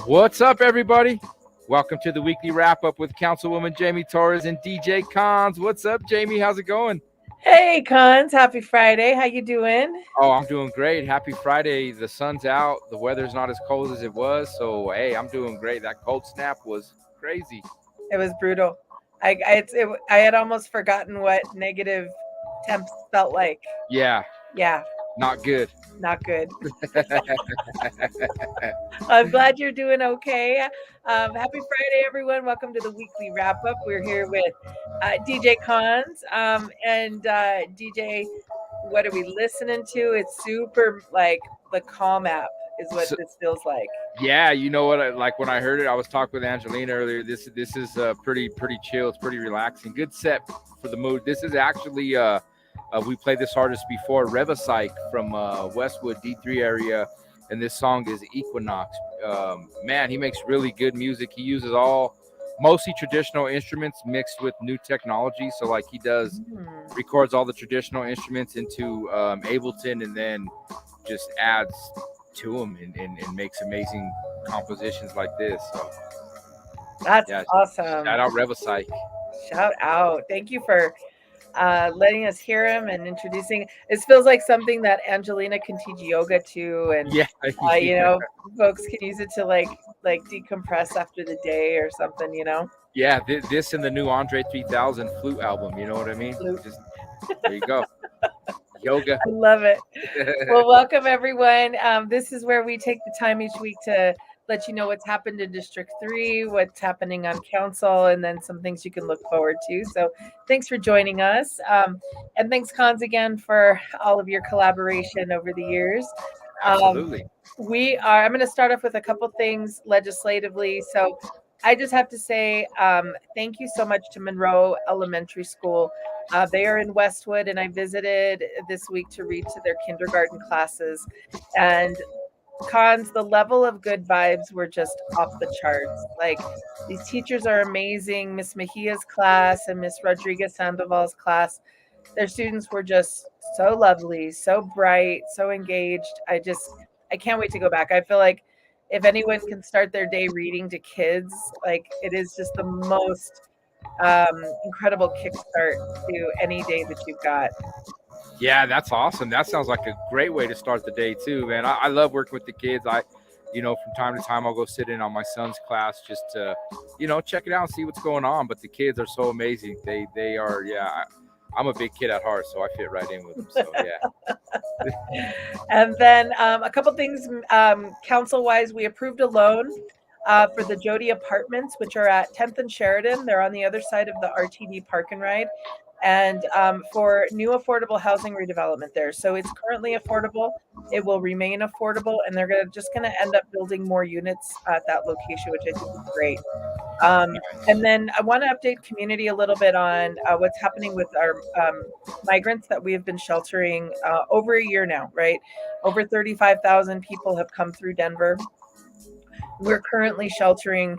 What's up, everybody? Welcome to the weekly wrap-up with Councilwoman Jamie Torres and DJ Konz. What's up, Jamie? How's it going? Hey, Konz. Happy Friday. How you doing? Oh, I'm doing great. Happy Friday. The sun's out. The weather's not as cold as it was. So, hey, I'm doing great. That cold snap was crazy. It was brutal. I had almost forgotten what negative temps felt like. Yeah, Yeah, not good. not good. I'm glad you're doing okay. Happy Friday, everyone. Welcome to the weekly wrap-up. We're here with DJ Konz and DJ. What are we listening to? It's super like the Calm app is what this feels like. Yeah, you know what? Like when I heard it, I was talking with Angelina earlier. This is pretty chill. It's pretty relaxing. Good set for the mood. This is actually we played this artist before, Relájate from Westwood D3 area, and this song is Equinox. Man, he makes really good music. He uses mostly traditional instruments mixed with new technology. So like he records all the traditional instruments into Ableton and then just adds to them and makes amazing compositions like this. So That's awesome. Shout out Relájate. Shout out. Thank you for letting us hear him and introducing. This feels like something that Angelina can teach yoga to, and you know, folks can use it to like decompress after the day or something, you know. Yeah, this and the new Andre 3000 flute album, you know what I mean? Just, there you go. Yoga. I love it. Well, welcome everyone. This is where we take the time each week to let you know what's happened in District 3, what's happening on council, and then some things you can look forward to. So thanks for joining us. And thanks, Konz, again, for all of your collaboration over the years. Absolutely. I'm going to start off with a couple things legislatively. So I just have to say thank you so much to Monroe Elementary School. They are in Westwood, and I visited this week to read to their kindergarten classes. And Konz, the level of good vibes were just off the charts. Like, these teachers are amazing. Miss Mejia's class and Miss Rodriguez Sandoval's class, their students were just so lovely, so bright, so engaged. I can't wait to go back. I feel like if anyone can start their day reading to kids, like, it is just the most incredible kickstart to any day that you've got. Yeah, that's awesome. That sounds like a great way to start the day too, man. I love working with the kids. From time to time, I'll go sit in on my son's class just to, check it out and see what's going on. But the kids are so amazing. They are, I'm a big kid at heart, so I fit right in with them. So, yeah. And then a couple things council-wise, we approved a loan for the Jody Apartments, which are at 10th and Sheridan. They're on the other side of the RTD Park and Ride. And for new affordable housing redevelopment there. So it's currently affordable. It will remain affordable, and they're just going to end up building more units at that location, which I think is great. And then I want to update community a little bit on what's happening with our migrants that we have been sheltering over a year now, right? Over 35,000 people have come through Denver. We're currently sheltering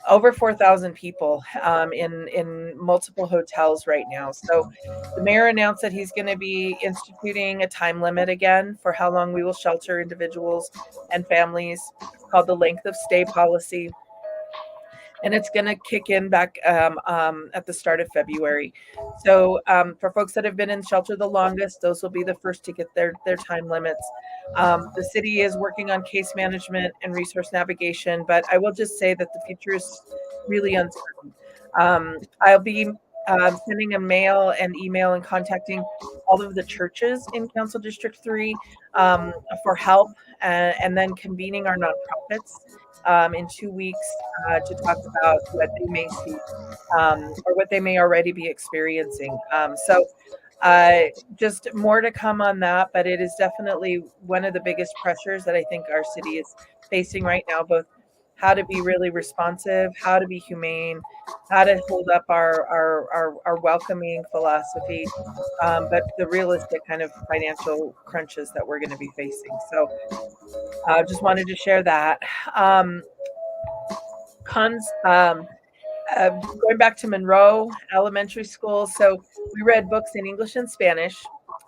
over 4,000 people in multiple hotels right now. So the mayor announced that he's going to be instituting a time limit again for how long we will shelter individuals and families, called the length of stay policy. And it's going to kick in back at the start of February. So for folks that have been in shelter the longest, those will be the first to get their time limits. The city is working on case management and resource navigation, but I will just say that the future is really uncertain. I'll be sending a mail and email and contacting all of the churches in Council District 3 for help, and then convening our nonprofits in 2 weeks to talk about what they may see or what they may already be experiencing. So just more to come on that, but it is definitely one of the biggest pressures that I think our city is facing right now, both how to be really responsive, how to be humane, how to hold up our welcoming philosophy, but the realistic kind of financial crunches that we're going to be facing. So I just wanted to share that. Konz, going back to Monroe Elementary School. So we read books in English and Spanish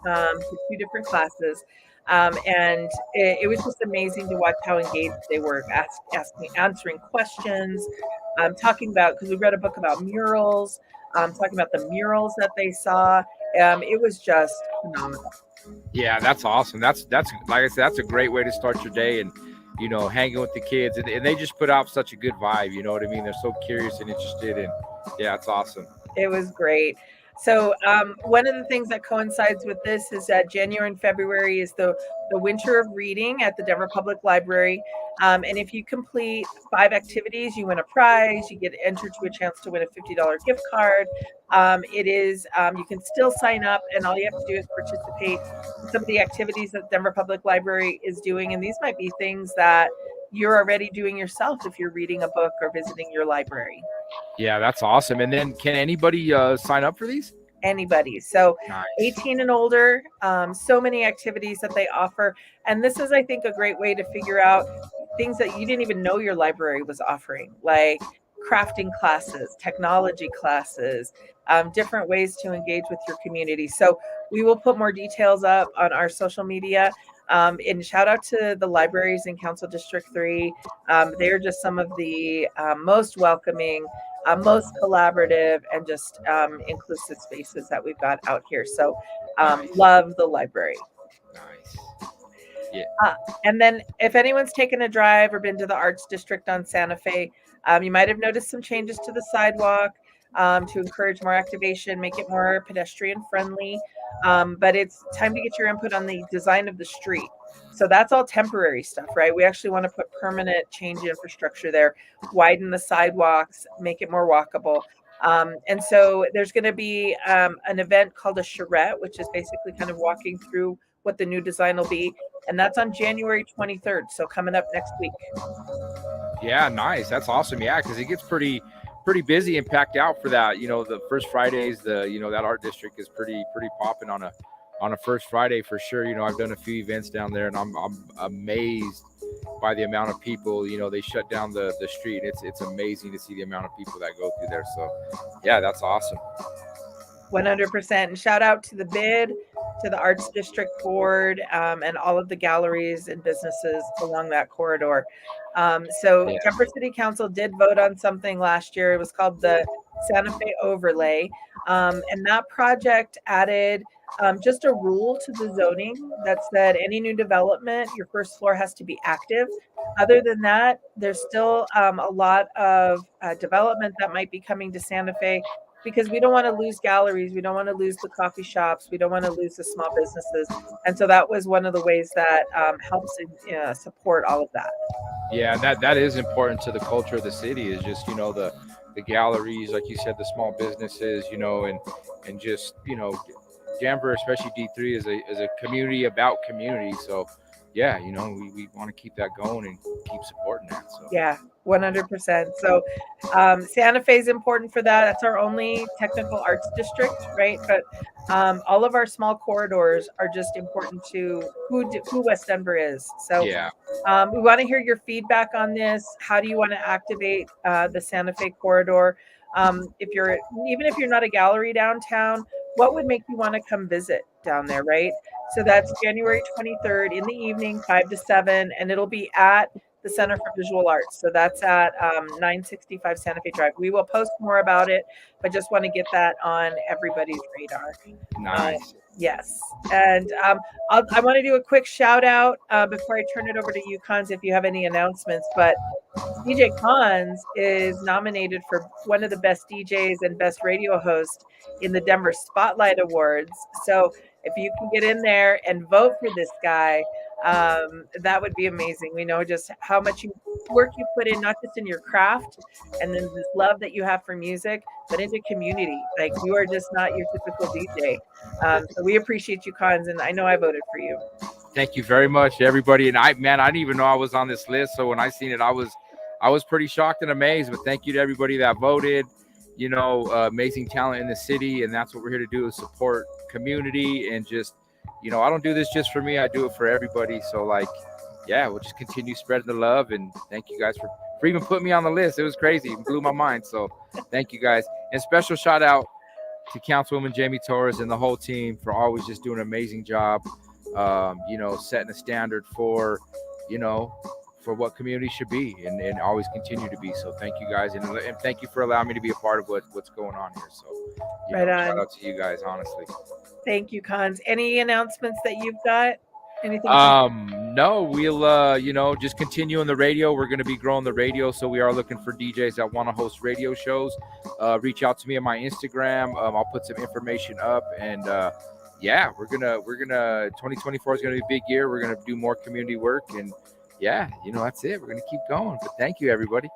for 2 different classes. And it was just amazing to watch how engaged they were, answering questions, talking about, because we read a book about murals, talking about the murals that they saw. It was just phenomenal. Yeah, that's awesome. That's like I said, that's a great way to start your day, and hanging with the kids, and they just put out such a good vibe. You know what I mean? They're so curious and interested, and yeah, it's awesome. It was great. So one of the things that coincides with this is that January and February is the winter of reading at the Denver Public Library. And if you complete 5 activities, you win a prize. You get entered to a chance to win a $50 gift card. It is you can still sign up, and all you have to do is participate in some of the activities that Denver Public Library is doing. And these might be things that you're already doing yourself if you're reading a book or visiting your library. Yeah, that's awesome. And then can anybody sign up for these? Anybody. So Nice. 18 and older, so many activities that they offer. And this is, I think, a great way to figure out things that you didn't even know your library was offering, like crafting classes, technology classes, different ways to engage with your community. So we will put more details up on our social media. And shout out to the libraries in Council District 3. They're just some of the most welcoming, most collaborative, and just inclusive spaces that we've got out here. So love the library. Nice. Yeah. And then if anyone's taken a drive or been to the Arts District on Santa Fe, you might have noticed some changes to the sidewalk to encourage more activation, make it more pedestrian friendly. But it's time to get your input on the design of the street. So that's all temporary stuff, right? We actually want to put permanent change in infrastructure there, widen the sidewalks, make it more walkable. And so there's going to be an event called a charrette, which is basically kind of walking through what the new design will be. And that's on January 23rd. So coming up next week. Yeah, nice. That's awesome. Yeah, because it gets pretty busy and packed out for that. The first Fridays, that art district is pretty popping on a first Friday for sure. I've done a few events down there, and I'm amazed by the amount of people. They shut down the street. It's amazing to see the amount of people that go through there. So yeah, that's awesome. 100%. And shout out to the bid, to the Arts District Board, and all of the galleries and businesses along that corridor. So Denver City Council did vote on something last year. It was called the Santa Fe Overlay. And that project added just a rule to the zoning that said any new development, your first floor has to be active. Other than that, there's still a lot of development that might be coming to Santa Fe, because we don't want to lose galleries. We don't want to lose the coffee shops. We don't want to lose the small businesses. And so that was one of the ways that helps support all of that. Yeah, that is important to the culture of the city, is just, the galleries, like you said, the small businesses, and just, Denver, especially D3, is a community about community. So yeah, we want to keep that going and keep supporting that. So yeah, 100%. So Santa Fe is important for that. That's our only technical arts district, right? But all of our small corridors are just important to who West Denver is. So yeah, we want to hear your feedback on this. How do you want to activate the Santa Fe corridor? Even if you're not a gallery downtown, what would make you want to come visit down there, right? So that's January 23rd in the evening, 5 to 7, and it'll be at the Center for Visual Arts. So that's at 965 Santa Fe Drive. We will post more about it, but just want to get that on everybody's radar. Nice. Yes. And I want to do a quick shout out before I turn it over to you, Konz, if you have any announcements. But DJ Konz is nominated for one of the best DJs and best radio hosts in the Denver Spotlight Awards. So if you can get in there and vote for this guy, that would be amazing. We know just how much work you put in, not just in your craft and then this love that you have for music, but into community. Like, you are just not your typical DJ. So we appreciate you, Konz, and I know I voted for you. Thank you very much, everybody. And I didn't even know I was on this list. So when I seen it, I was pretty shocked and amazed. But thank you to everybody that voted. Amazing talent in the city, and that's what we're here to do, is support community. And just, I don't do this just for me, I do it for everybody. So we'll just continue spreading the love, and thank you guys for even putting me on the list. It was crazy. It blew my mind. So thank you guys. And special shout out to Councilwoman Jamie Torres and the whole team for always just doing an amazing job you know, setting a standard for, you know, for what community should be and always continue to be. So thank you guys, and thank you for allowing me to be a part of what's going on here. So Right on. shout out to you guys, honestly. Thank you, Konz. Any announcements that you've got? Anything? No, we'll you know, just continue on the radio. We're going to be growing the radio, so we are looking for DJs that want to host radio shows. Reach out to me on my Instagram. I'll put some information up, and yeah, we're gonna 2024 is gonna be a big year. We're gonna do more community work, and yeah, you know, that's it. We're gonna keep going. But thank you, everybody.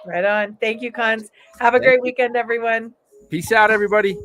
Right on. Thank you, Konz. Have a great weekend, everyone. Peace out, everybody.